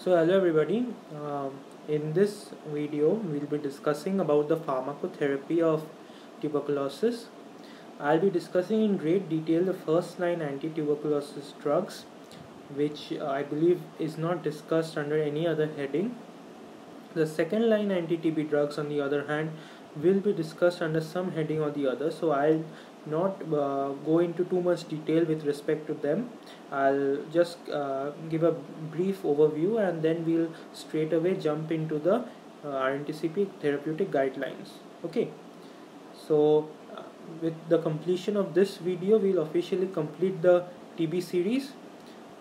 So hello everybody. In this video we'll be discussing about the pharmacotherapy of tuberculosis. I'll be discussing in great detail the first line anti-tuberculosis drugs, which I believe is not discussed under any other heading. The second line anti-TB drugs, on the other hand, will be discussed under some heading or the other, so I'll not go into too much detail with respect to them. I'll just give a brief overview and then we'll straight away jump into the RNTCP therapeutic guidelines. Okay, so with the completion of this video, we'll officially complete the TB series,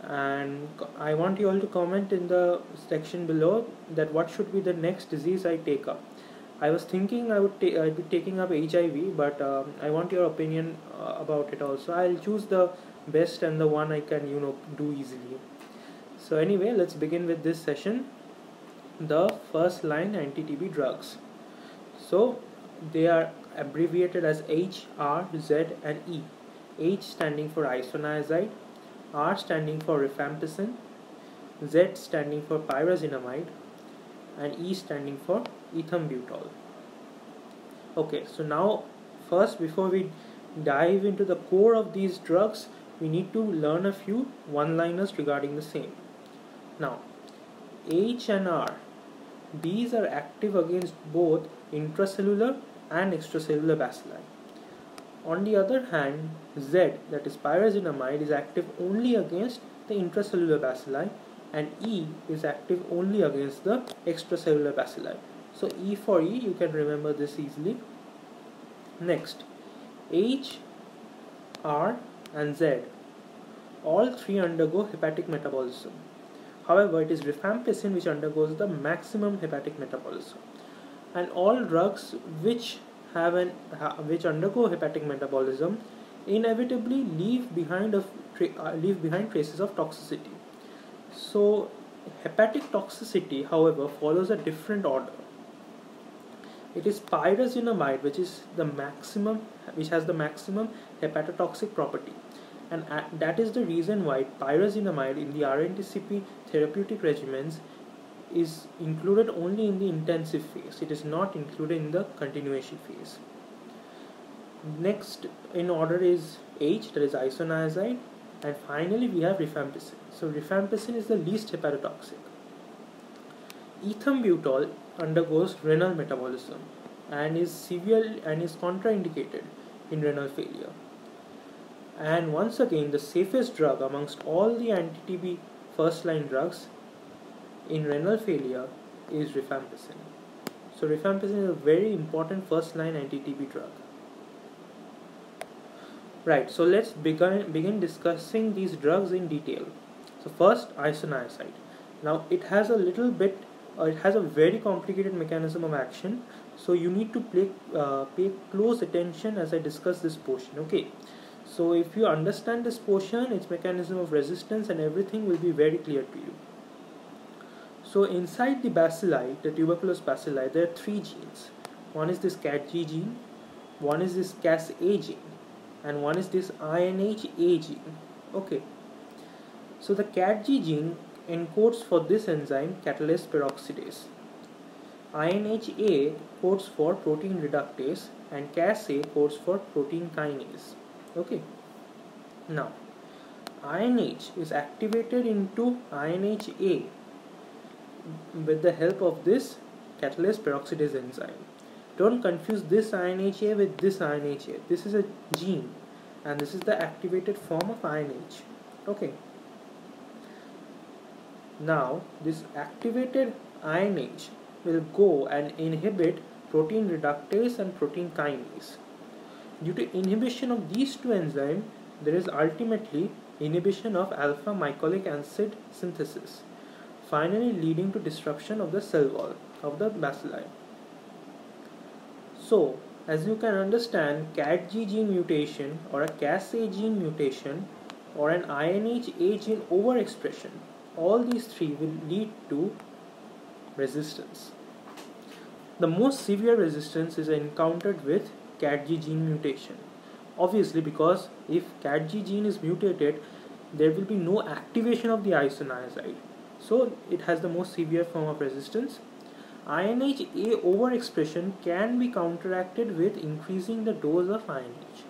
and I want you all to comment in the section below that what should be the next disease I take up. I was thinking I'd be taking up HIV, but I want your opinion about it also. I'll choose the best and the one I can do easily. So anyway, let's begin with this session. The first line anti-TB drugs. So they are abbreviated as H, R, Z and E. H standing for isoniazid, R standing for rifampicin, Z standing for pyrazinamide, and E standing for ethambutol. Okay, so now first, before we dive into the core of these drugs, we need to learn a few one-liners regarding the same. Now, H and R, these are active against both intracellular and extracellular bacilli. On the other hand, Z, that is pyrazinamide, is active only against the intracellular bacilli, and E is active only against the extracellular bacilli. So E for E, you can remember this easily. Next, H, R and Z, all three undergo hepatic metabolism. However, it is rifampicin which undergoes the maximum hepatic metabolism, and all drugs which undergo hepatic metabolism inevitably leave behind traces of toxicity. So hepatic toxicity, however, follows a different order. It is pyrazinamide which has the maximum hepatotoxic property, and that is the reason why pyrazinamide in the RNTCP therapeutic regimens is included only in the intensive phase. It is not included in the continuation phase. Next in order is H, that is isoniazid, and finally we have rifampicin. So rifampicin is the least hepatotoxic. Ethambutol undergoes renal metabolism and is contraindicated in renal failure. And once again, the safest drug amongst all the anti-TB first line drugs in renal failure is rifampicin. So rifampicin is a very important first line anti-TB drug. Right, so let's begin discussing these drugs in detail. So first, isoniazid. Now it has a very complicated mechanism of action, so you need to pay close attention as I discuss this portion. Okay, so if you understand this portion, its mechanism of resistance and everything will be very clear to you. So inside the bacilli, the tuberculous bacilli, there are three genes. One is this CATG gene, one is this Cas-A gene, and one is this INHA gene. Okay, so the CATG gene encodes for this enzyme catalase peroxidase. INHA codes for protein reductase, and Cas-A codes for protein kinase. Okay, now INH is activated into INHA with the help of this catalase peroxidase enzyme. Don't confuse this INHA with this INHA. This is a gene and this is the activated form of INH. Okay. Now this activated INH will go and inhibit protein reductase and protein kinase. Due to inhibition of these two enzymes, there is ultimately inhibition of alpha mycolic acid synthesis, finally leading to disruption of the cell wall of the bacilli. So, as you can understand, CATG gene mutation or a Cas-A gene mutation or an INHA gene overexpression, all these three will lead to resistance. The most severe resistance is encountered with CATG gene mutation. Obviously, because if CATG gene is mutated, there will be no activation of the isoniazid. So it has the most severe form of resistance. INHA overexpression can be counteracted with increasing the dose of INH.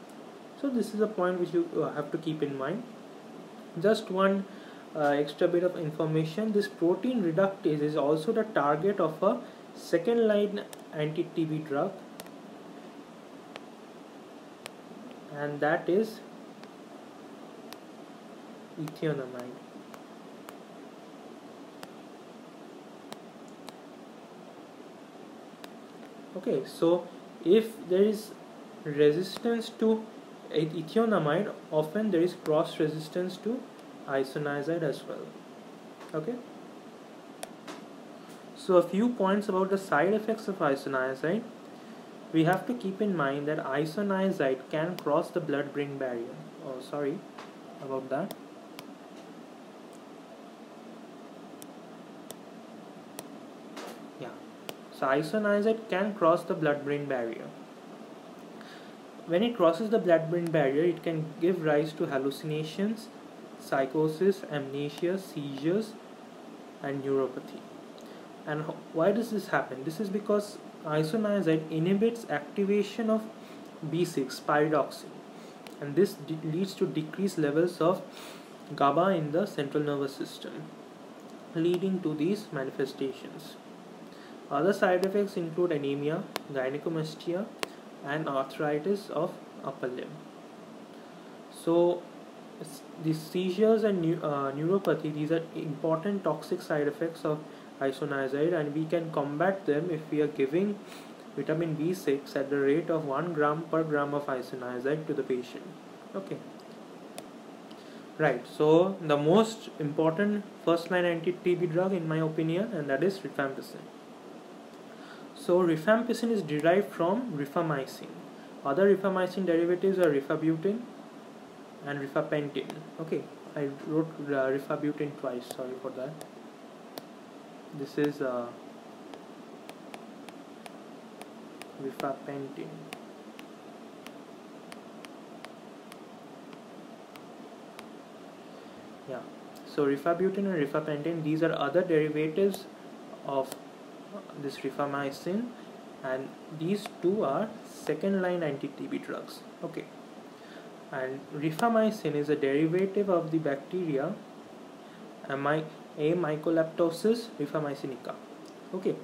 So this is a point which you have to keep in mind. Just one extra bit of information: this protein reductase is also the target of a second line anti-TB drug, and that is ethionamide. Okay, so if there is resistance to ethionamide, often there is cross resistance to isoniazid as well. Okay, so a few points about the side effects of isoniazid. We have to keep in mind that isoniazid can cross the blood-brain barrier. Oh, sorry about that. Yeah, so isoniazid can cross the blood-brain barrier. When it crosses the blood-brain barrier, it can give rise to hallucinations, psychosis, amnesia, seizures, and neuropathy. And why does this happen? This is because isoniazid inhibits activation of B6 pyridoxine, and this leads to decreased levels of GABA in the central nervous system, leading to these manifestations. Other side effects include anemia, gynecomastia, and arthritis of upper limb. So these seizures and neuropathy, these are important toxic side effects of isoniazid, and we can combat them if we are giving vitamin B6 at the rate of 1 gram per gram of isoniazid to the patient. Okay, right, so the most important first line anti-TB drug in my opinion, and that is rifampicin. So rifampicin is derived from rifamycin. Other rifamycin derivatives are rifabutin and rifapentin. Okay, I wrote rifabutin twice, sorry for that. This is rifapentin. Yeah, so rifabutin and rifapentin, these are other derivatives of this rifamycin, and these two are second line anti-TB drugs. Okay, and rifamycin is a derivative of the bacteria Mycolaptosis rifamycinica. Okay,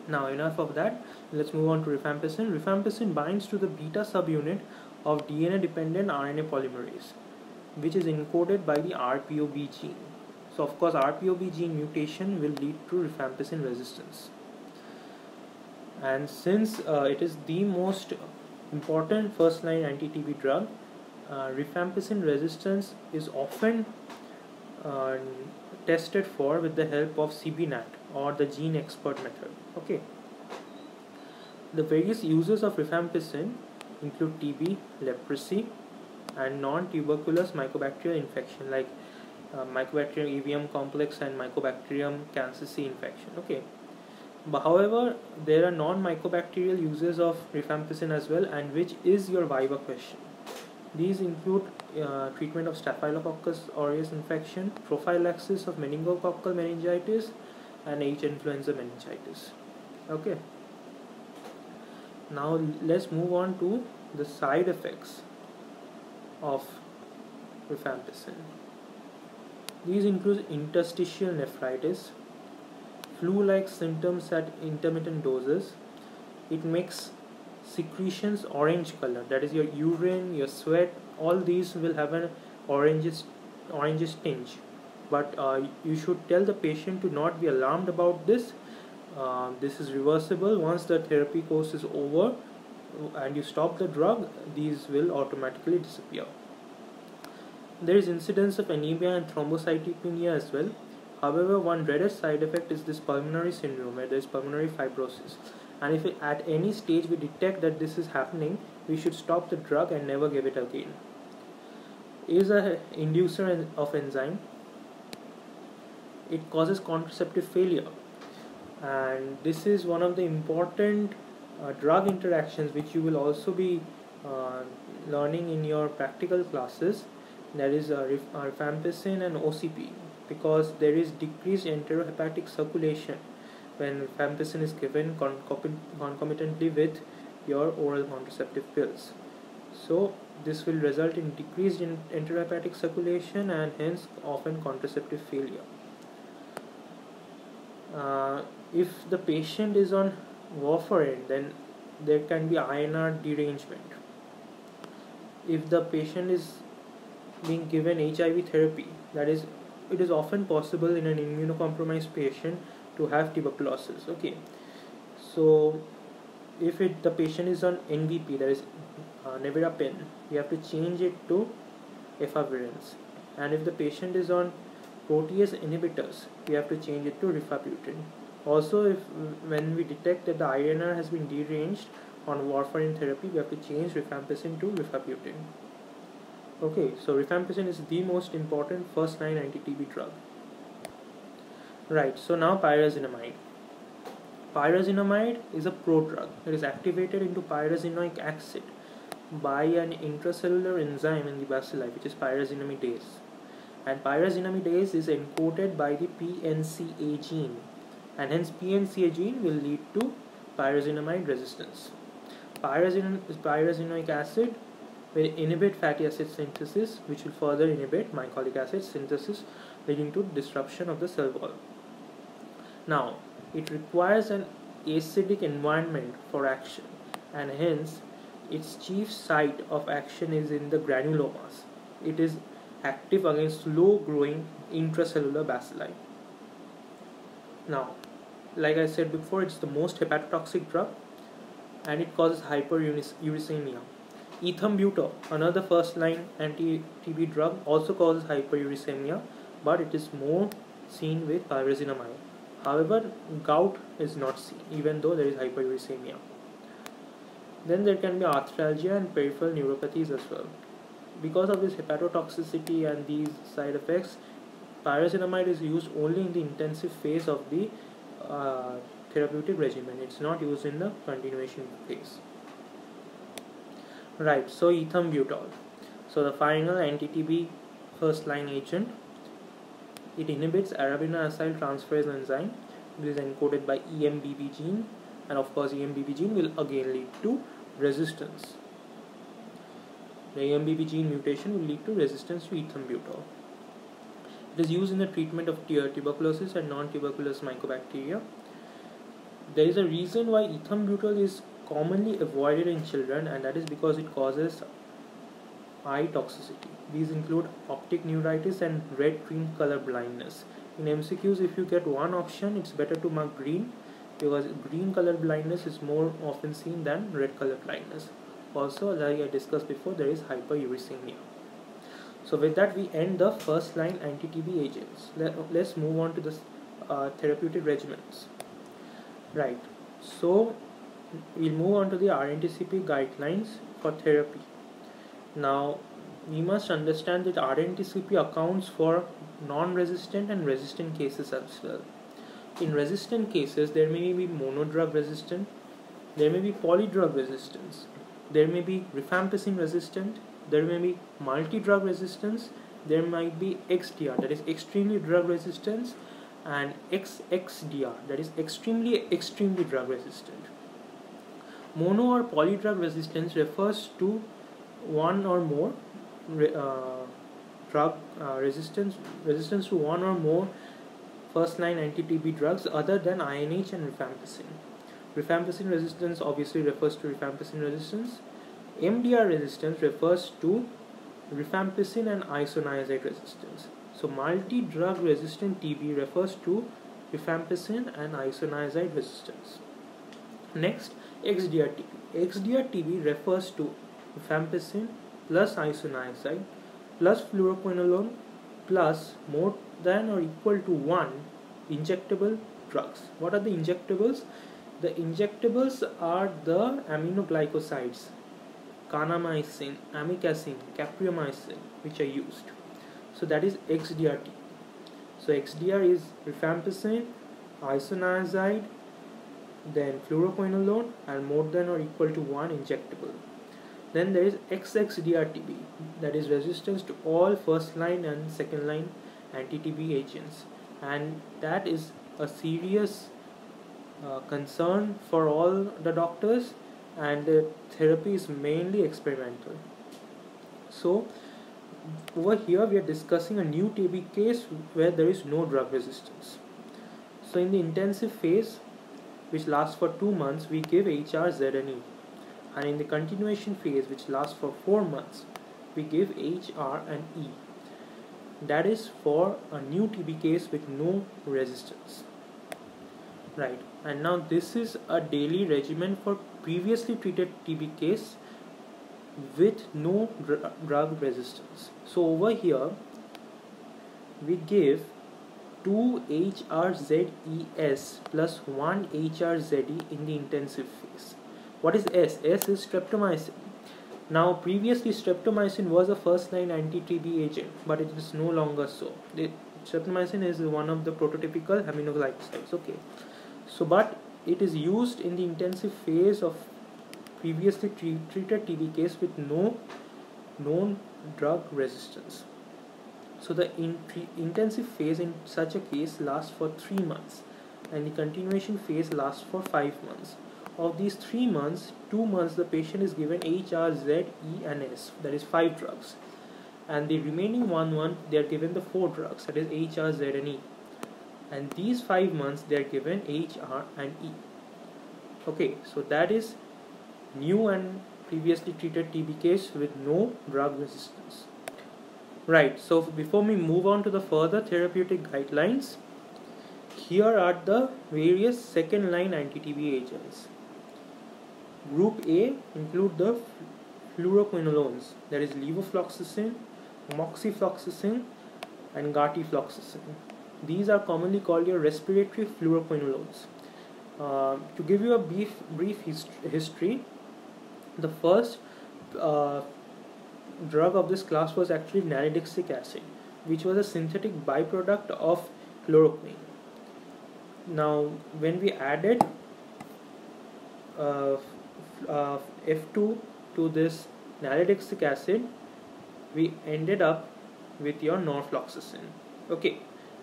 now enough of that, let's move on to rifampicin. Rifampicin binds to the beta subunit of DNA dependent RNA polymerase, which is encoded by the RPOB gene. So of course RPOB gene mutation will lead to rifampicin resistance, and since it is the most important first line anti-TB drug, rifampicin resistance is often tested for with the help of CBNAT or the gene expert method. Okay, the various uses of rifampicin include TB, leprosy, and non-tuberculous mycobacterial infection like Mycobacterium avium complex and Mycobacterium cancerci infection. Okay, but however there are non-mycobacterial uses of rifampicin as well, and which is your viva question. These include treatment of Staphylococcus aureus infection, prophylaxis of meningococcal meningitis, and H. influenza meningitis. Okay, now let's move on to the side effects of rifampicin. These include interstitial nephritis, flu-like symptoms at intermittent doses. It makes secretions orange color, that is your urine, your sweat, all these will have an orangish tinge, but you should tell the patient to not be alarmed about this. This is reversible. Once the therapy course is over and you stop the drug, these will automatically disappear. There is incidence of anemia and thrombocytopenia as well. However, one dreaded side effect is this pulmonary syndrome, where there is pulmonary fibrosis, and if at any stage we detect that this is happening, we should stop the drug and never give it again. It is an inducer of enzyme. It causes contraceptive failure, and this is one of the important drug interactions which you will also be learning in your practical classes, that is rifampicin and OCP. because there is decreased enterohepatic circulation when rifampicin is given concomitantly with your oral contraceptive pills. So this will result in decreased enterohepatic circulation and hence often contraceptive failure. If the patient is on warfarin, then there can be INR derangement. If the patient is being given HIV therapy, that is, it is often possible in an immunocompromised patient to have tuberculosis. Okay, so if the patient is on NVP, that is nevirapine, we have to change it to efavirenz, and if the patient is on protease inhibitors, we have to change it to rifabutin. Also, if when we detect that the INR has been deranged on warfarin therapy, we have to change rifampicin to rifabutin. Okay, so rifampicin is the most important first line anti-TB drug. Right, so now pyrazinamide. Pyrazinamide is a prodrug that is activated into pyrrazinoic acid by an intracellular enzyme in the bacilli, which is pyrazinamidase. And pyrazinamidase is encoded by the PNCA gene, and hence PNCA gene will lead to pyrazinamide resistance. Pyrazinoic acid will inhibit fatty acid synthesis, which will further inhibit mycolic acid synthesis, leading to disruption of the cell wall. Now, it requires an acidic environment for action, and hence its chief site of action is in the granulomas. It is active against slow-growing intracellular bacilli. Now, like I said before, it's the most hepatotoxic drug, and it causes hyperuricemia. Ethambutol, another first-line anti-TB drug, also causes hyperuricemia, but it is more seen with pyrazinamide. However, gout is not seen, even though there is hyperuricemia. Then there can be arthralgia and peripheral neuropathies as well. Because of this hepatotoxicity and these side effects, pyrazinamide is used only in the intensive phase of the therapeutic regimen. It's not used in the continuation phase. Right, so ethambutol. So the final anti-TB first line agent. It inhibits arabinoacyl transferase enzyme, which is encoded by EMBB gene, and of course EMBB gene will again lead to resistance. The EMBB gene mutation will lead to resistance to ethambutol. It is used in the treatment of tuberculosis and non-tuberculous mycobacteria. There is a reason why ethambutol is commonly avoided in children, and that is because it causes eye toxicity. These include optic neuritis and red-green color blindness. In MCQs, if you get one option, it's better to mark green, because green color blindness is more often seen than red color blindness. Also, like I discussed before, there is hyperuricemia. So with that, we end the first line anti-TB agents. Let's move on to the therapeutic regimens. Right, so we'll move on to the RNTCP guidelines for therapy. Now, we must understand that RNTCP accounts for non-resistant and resistant cases as well. In resistant cases, there may be monodrug resistant, there may be polydrug resistance, there may be rifampicin resistant, there may be multi-drug resistance, there might be XDR, that is extremely drug resistance, and XXDR, that is extremely drug resistant. Mono or polydrug resistance refers to one or more drug resistance to one or more first line anti-TB drugs other than INH and rifampicin. Rifampicin resistance obviously refers to rifampicin resistance. MDR resistance refers to rifampicin and isoniazid resistance. So multi-drug resistant TB refers to rifampicin and isoniazid resistance. Next, XDR TB. XDR TB refers to rifampicin plus isoniazid plus fluoroquinolone plus more than or equal to 1 injectable drugs. What are the injectables? The injectables are the aminoglycosides, kanamycin, amikacin, capreomycin, which are used. So that is XDR TB. So XDR is rifampicin, isoniazid, then fluoroquinolone, and more than or equal to 1 injectable. Then there is XXDR TB, that is resistance to all first line and second line anti-TB agents, and that is a serious concern for all the doctors, and the therapy is mainly experimental. So over here we are discussing a new TB case where there is no drug resistance. So in the intensive phase, which lasts for 2 months, we give HRZNE, and in the continuation phase, which lasts for 4 months, we give HR and E. That is for a new TB case with no resistance. Right, and now this is a daily regimen for previously treated TB case with no drug resistance. So over here we give 2 HRZES plus 1 HRZE in the intensive phase. What is S? S is streptomycin. Now previously streptomycin was a first line anti-TB agent, but it is no longer so. Streptomycin is one of the prototypical aminoglycosides. Okay, so but it is used in the intensive phase of previously treated TB case with no known drug resistance. So the intensive phase in such a case lasts for 3 months, and the continuation phase lasts for 5 months. Of these 3 months, 2 months the patient is given HR, Z, E and S, that is 5 drugs, and the remaining 1 month they are given the 4 drugs, that is HR, Z and E, and these 5 months they are given HR and E. Okay, so that is new and previously treated TB case with no drug resistance. Right, so before we move on to the further therapeutic guidelines, here are the various second line anti-TB agents. Group A include the fluoroquinolones, that is levofloxacin, moxifloxacin and gartifloxacin. These are commonly called your respiratory fluoroquinolones. To give you a brief history, the first drug of this class was actually nalidixic acid, which was a synthetic byproduct of chloroquine. Now when we added F2 to this nalidixic acid, we ended up with your norfloxacin. Okay,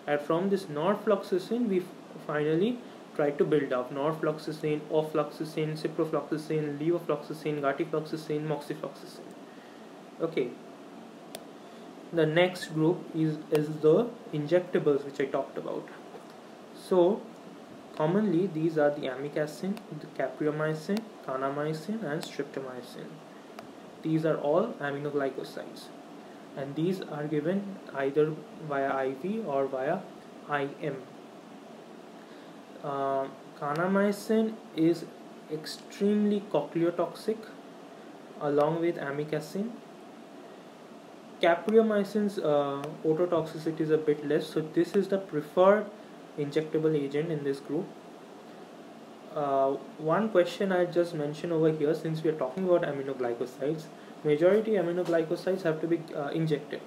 and from this norfloxacin we finally tried to build up norfloxacin, ofloxacin, ciprofloxacin, levofloxacin, gartifloxacin, moxifloxacin. Okay, the next group is the injectables, which I talked about. So commonly these are the amikacin, the capreomycin, kanamycin and streptomycin. These are all aminoglycosides, and these are given either via IV or via IM. Kanamycin is extremely cochleotoxic along with amikacin. Capreomycin's ototoxicity is a bit less, so this is the preferred injectable agent in this group. One question I just mentioned over here, since we are talking about aminoglycosides, majority aminoglycosides have to be injected,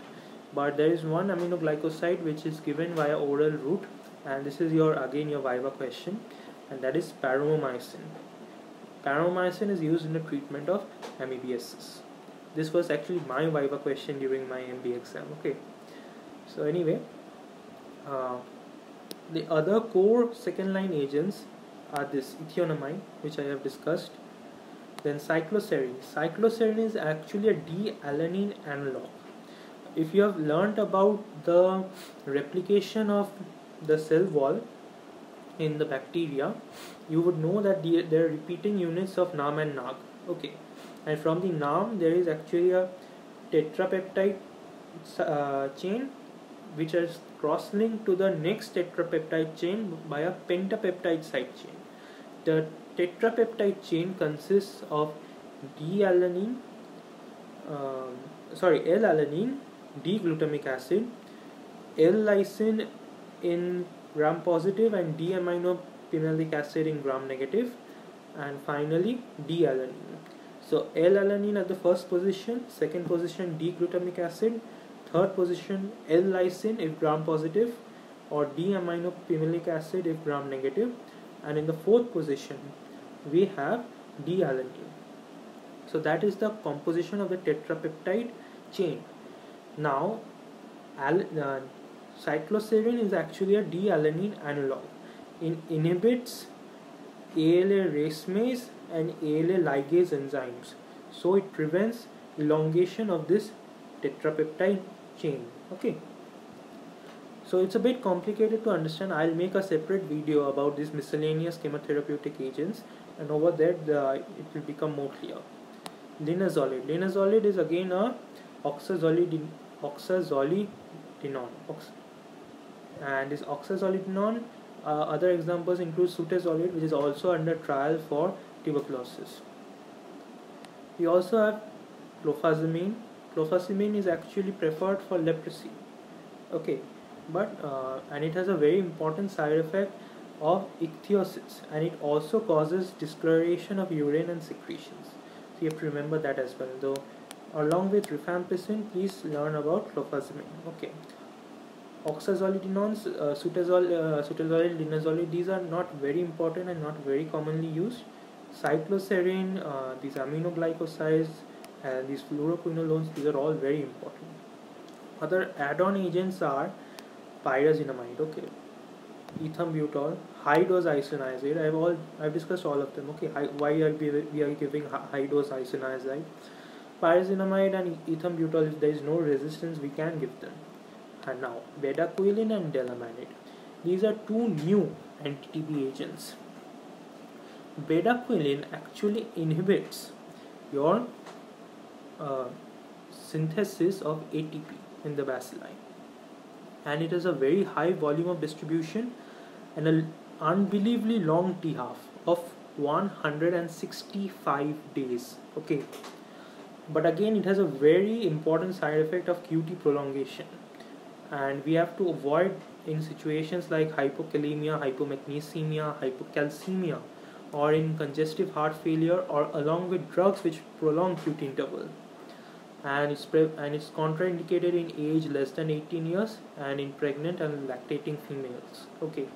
but there is one aminoglycoside which is given via oral route, and this is your viva question, and that is paromomycin. Paromomycin is used in the treatment of amoebiasis. This was actually my viva question during my MBA exam. Okay, so anyway, the other core second line agents are this ethionamide, which I have discussed, then cycloserine. Cycloserine is actually a D-alanine analog. If you have learnt about the replication of the cell wall in the bacteria, you would know that there are repeating units of NAM and NAG. Okay, and from the NAM there is actually a tetrapeptide chain which is cross-linked to the next tetrapeptide chain by a pentapeptide side chain. The tetrapeptide chain consists of L-alanine, D-glutamic acid, L-lysine in gram positive and D-aminopimelic acid in gram negative, and finally D-alanine. So L-alanine at the first position, second position D-glutamic acid, third position L-lysine if gram positive or D-aminopimelic acid if gram negative, and in the fourth position we have D-alanine. So that is the composition of the tetrapeptide chain. Now Cycloserine is actually a D-alanine analog. It inhibits ALA racemase and ALA ligase enzymes. So it prevents elongation of this tetrapeptide chain. Okay. So it's a bit complicated to understand. I'll make a separate video about these miscellaneous chemotherapeutic agents, and over there it will become more clear. Linezolid. Linezolid is again a oxazolidinone. And this oxazolidinone, other examples include sutazolid, which is also under trial for tuberculosis. We also have clofazimine. Clofazimine is actually preferred for leprosy. Okay, but and it has a very important side effect of ichthyosis, and it also causes discoloration of urine and secretions. So you have to remember that as well. Though along with rifampicin, please learn about clofazimine. Okay. Oxazolidinones, sutazolid, linezolid, these are not very important and not very commonly used. Cycloserine, these aminoglycosides, and these fluoroquinolones, these are all very important. Other add-on agents are pyrazinamide, okay, ethambutol, high-dose isoniazid. I've discussed all of them. Okay, why are we are giving high-dose isoniazid? Pyrazinamide and ethambutol, if there is no resistance, we can give them. And now bedaquiline and delamanid. These are two new anti-TB agents. Bedaquiline actually inhibits your synthesis of ATP in the bacilli, and it has a very high volume of distribution and an unbelievably long T-half of 165 days. Okay, but again it has a very important side effect of QT prolongation, and we have to avoid in situations like hypokalemia, hypomagnesemia, hypocalcemia, or in congestive heart failure, or along with drugs which prolong QT interval. And it's contraindicated in age less than 18 years and in pregnant and lactating females. Okay.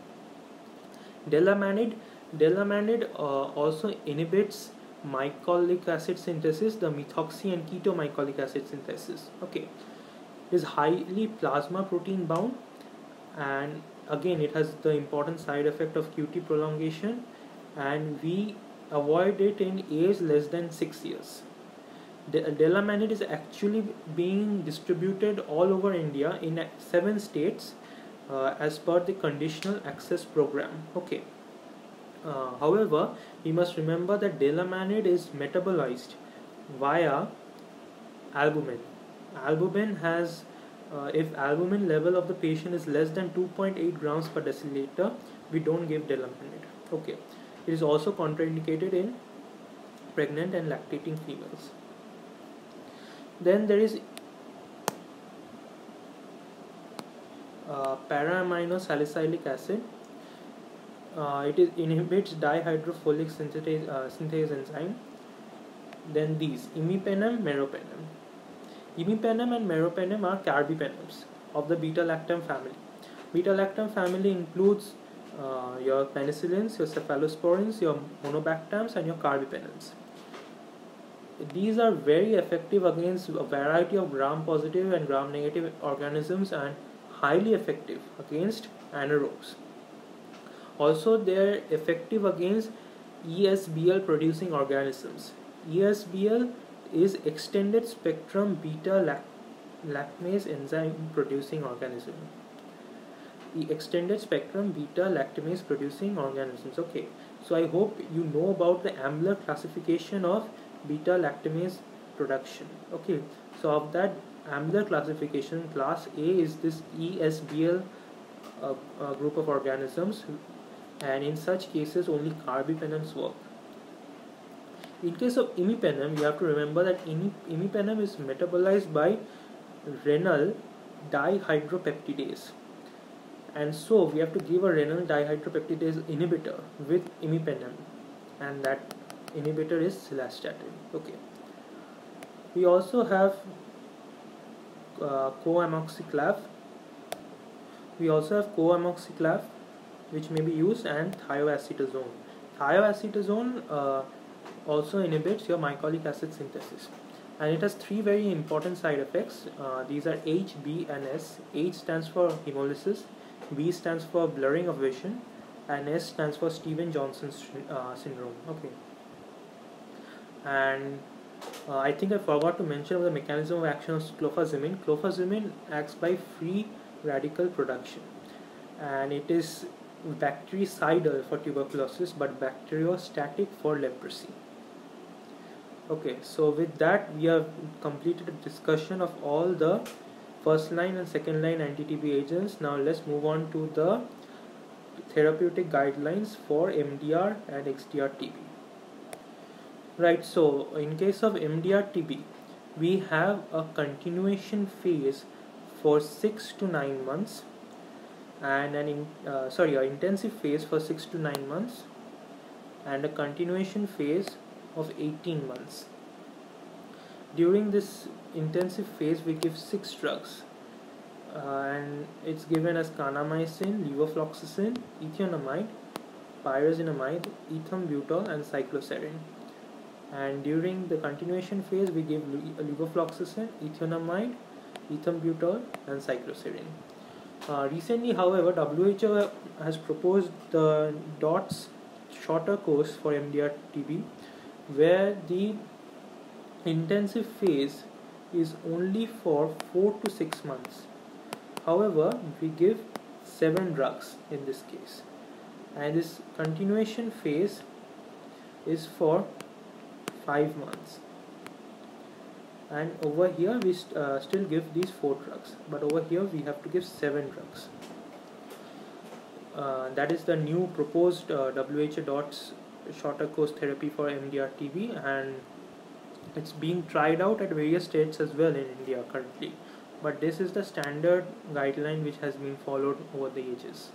Delamanid also inhibits mycolic acid synthesis, the methoxy and ketomycolic acid synthesis. Okay. It is highly plasma protein bound, and again it has the important side effect of QT prolongation, and we avoid it in age less than 6 years. Delamanid is actually being distributed all over India in 7 states as per the conditional access program. Okay. However, we must remember that delamanid is metabolized via albumin. Albumin has, if albumin level of the patient is less than 2.8 grams per deciliter, we don't give delamanid. Okay. It is also contraindicated in pregnant and lactating females. Then there is para-amino-salicylic acid. It inhibits dihydrofolate synthase enzyme. Then these imipenem, meropenem. Imipenem and meropenem are carbapenems of the beta-lactam family. Beta-lactam family includes your penicillins, your cephalosporins, your monobactams, and your carbapenems. These are very effective against a variety of gram-positive and gram-negative organisms, and highly effective against anaerobes. Also, they are effective against ESBL producing organisms. ESBL is extended spectrum beta lactamase enzyme producing organism. The extended spectrum beta lactamase producing organisms. Okay, so I hope you know about the Ambler classification of beta lactamase production. Okay, so of that Ambler classification, class A is this ESBL group of organisms, and in such cases only carbapenems work. In case of imipenem, you have to remember that imipenem is metabolized by renal dihydropeptidase, and so we have to give a renal dihydropeptidase inhibitor with imipenem, and that inhibitor is cilastatin. Okay. We also have coamoxiclav. Which may be used, and thioacetazone. Thioacetazone also inhibits your mycolic acid synthesis. and it has three very important side effects. These are H, B, and S. H stands for hemolysis, B stands for blurring of vision, and S stands for Stevens-Johnson syndrome. Okay, and I think I forgot to mention the mechanism of action of clofazimine. Clofazimine acts by free radical production, and it is bactericidal for tuberculosis but bacteriostatic for leprosy. Okay, so with that we have completed a discussion of all the first line and second line anti-TB agents. Now let's move on to the therapeutic guidelines for MDR and XDR-TB. Right, so in case of MDR-TB, we have a continuation phase for 6 to 9 months and an intensive phase for 6 to 9 months and a continuation phase of 18 months. During this intensive phase we give 6 drugs and it's given as kanamycin, levofloxacin, ethionamide, pyrazinamide, ethambutol and cycloserine. And during the continuation phase we give levofloxacin, ethionamide, ethambutol and cycloserine. Recently, however, WHO has proposed the DOTS shorter course for MDR-TB, where the intensive phase is only for 4 to 6 months. However, we give 7 drugs in this case, and this continuation phase is for 5 months. And over here we still give these 4 drugs, but over here we have to give 7 drugs. That is the new proposed WHO DOTS shorter course therapy for MDR-TB, and it's being tried out at various states as well in India currently, but this is the standard guideline which has been followed over the ages.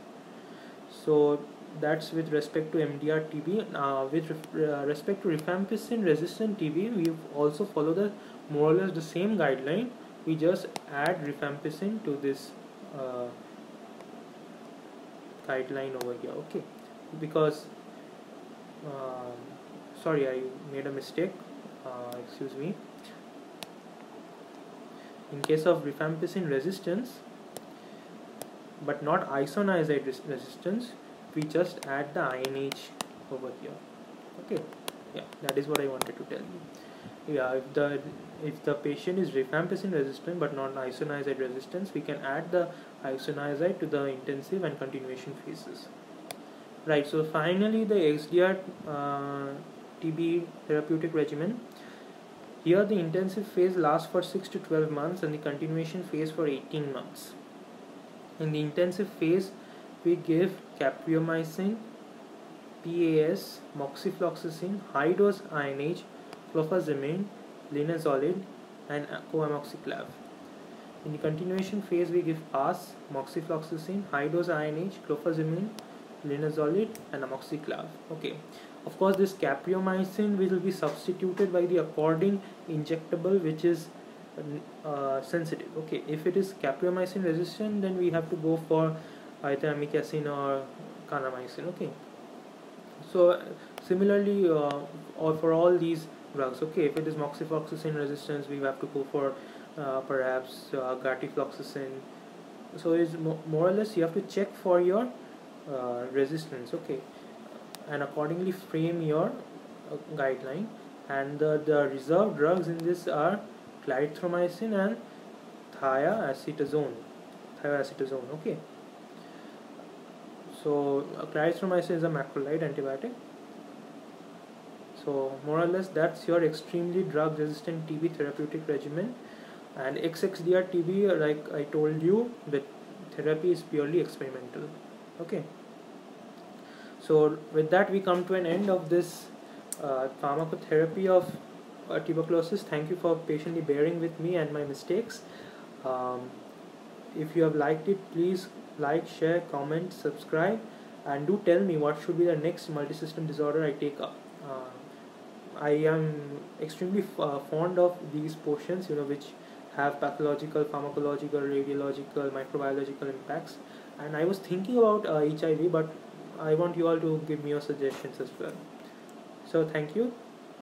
So that's with respect to MDR-TB. With respect to rifampicin resistant TB, we also follow the more or less the same guideline. We just add rifampicin to this guideline over here. Okay, because sorry, I made a mistake. Excuse me. In case of rifampicin resistance but not isoniazid resistance, we just add the INH over here. Okay, yeah, that is what I wanted to tell you. Yeah, if the patient is rifampicin resistant but not isoniazid resistance, we can add the isoniazid to the intensive and continuation phases. Right, so finally the XDR TB therapeutic regimen. Here the intensive phase lasts for 6 to 12 months and the continuation phase for 18 months. In the intensive phase we give capreomycin, PAS, moxifloxacin, high dose INH, clofazimine, linezolid and coamoxiclav. In the continuation phase we give PAS, moxifloxacin, high dose INH, clofazimine, linezolid and amoxiclav. Okay, of course this capreomycin will be substituted by the according injectable which is sensitive. Okay, if it is capreomycin resistant, then we have to go for either amikacin or kanamycin. Okay, so similarly or for all these drugs, okay, if it is moxifloxacin resistance, we have to go for perhaps gartifloxacin. So is more or less you have to check for your resistance. Okay, and accordingly frame your guideline. And the reserved drugs in this are clarithromycin and thiacetazone. Okay, so clarithromycin is a macrolide antibiotic. So more or less that's your extremely drug resistant TB therapeutic regimen. And XDR-TB, like I told you, the therapy is purely experimental. Okay, so with that we come to an end of this pharmacotherapy of tuberculosis. Thank you for patiently bearing with me and my mistakes. If you have liked it, please like, share, comment, subscribe, and do tell me what should be the next multisystem disorder I take up. I am extremely fond of these portions, which have pathological, pharmacological, radiological, microbiological impacts. And I was thinking about HIV, but I want you all to give me your suggestions as well. So thank you.